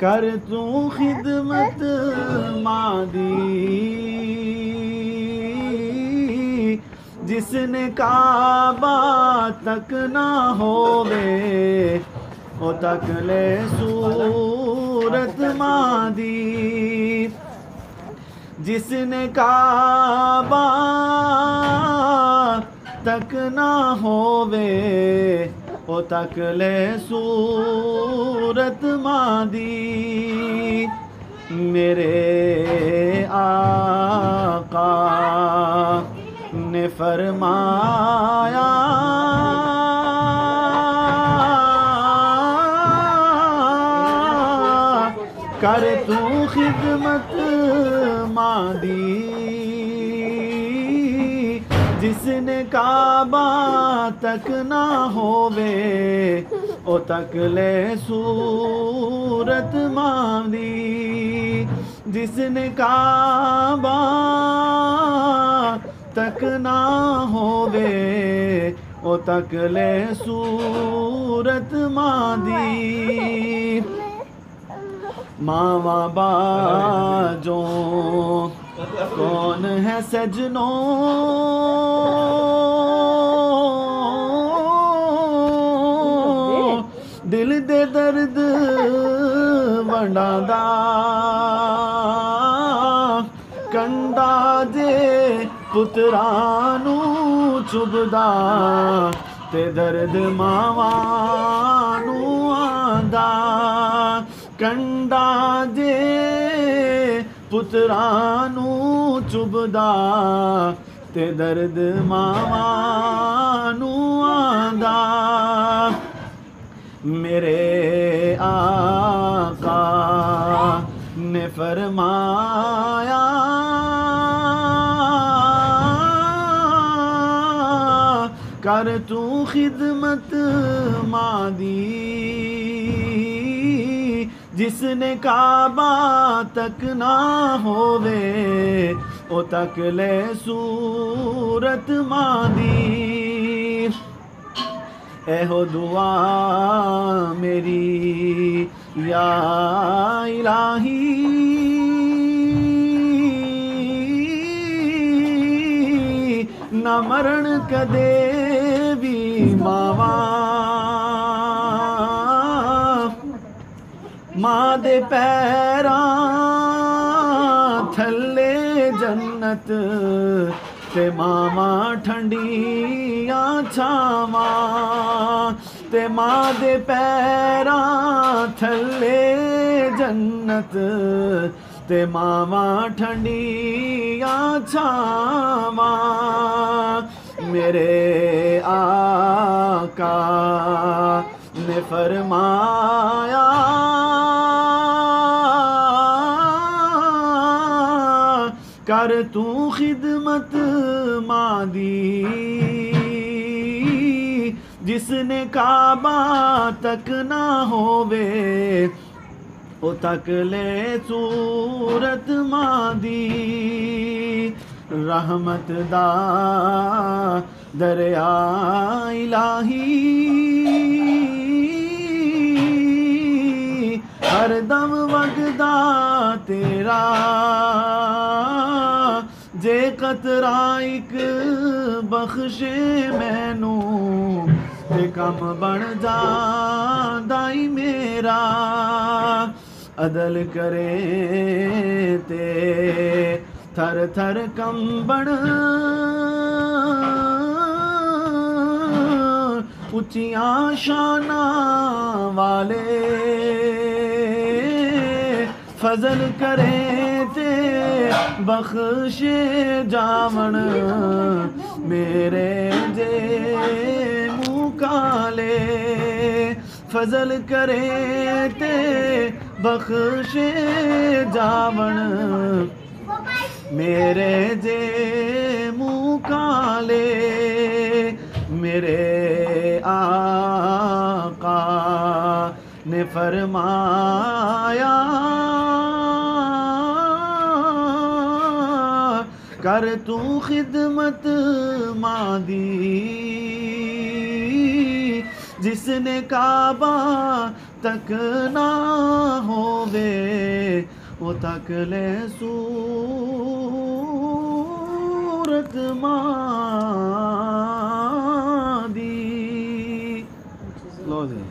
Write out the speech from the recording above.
कर तू खिदमत मादी, जिसने काबा तक ना होवे ओ तक ले सूरत मादी। जिसने काबा तक ना होवे ओ तक ले सूरत मादी। मेरे आका ने फरमाया कर तू खिदमत मादी, जिसने काबा तक ना होवे ओ तक ले सूरत मादी। जिसने काबा तक ना होवे ओ तक ले सूरत मादी। मावा बाजो कौन है सजनों, दिल दे दर्द वंडादा कंडा जे पुत्रानू चुभदा ते दर्द मावानू आंदा। कंडा जे पुत्रानू चुभदा ते दर्द मावानू आंदा। मेरे आका ने फरमाया कर तू खिदमत मादी, जिसने काबा तक ना होवे ओ तक ले सूरत मादी। एहो दुआ मेरी या इलाही, ना मरण कदे भी मावा, मां दे पैरां थल्ले जन्नत ते मामा ठंडियां छावां। ते मां दे पैरां थल्ले जन्नत ते मामा ठंडियां छावां। मेरे आका ने फरमाया कर तू खिदमत मादी, जिसने काबा तक ना होवे ओ तक ले सूरत मादी। रहमत दा दरिया इलाही हर दम वगदा तेरा, जे कतरा इक बख्शे मैनू ते कम बन जांदा ई मेरा। अदल करे ते थर थर कंबण उच्चियां शाना वाले, फजल करे ते बख्शे जावण मेरे जे मुँह काले। फजल करे ते बख्शे जावण मेरे जे मुँह काले। मेरे आका ने फरमाया कर तू खिदमत मादी, जिसने काबा तक ना होवे वो तक ले सूरत मां दी। लो जी।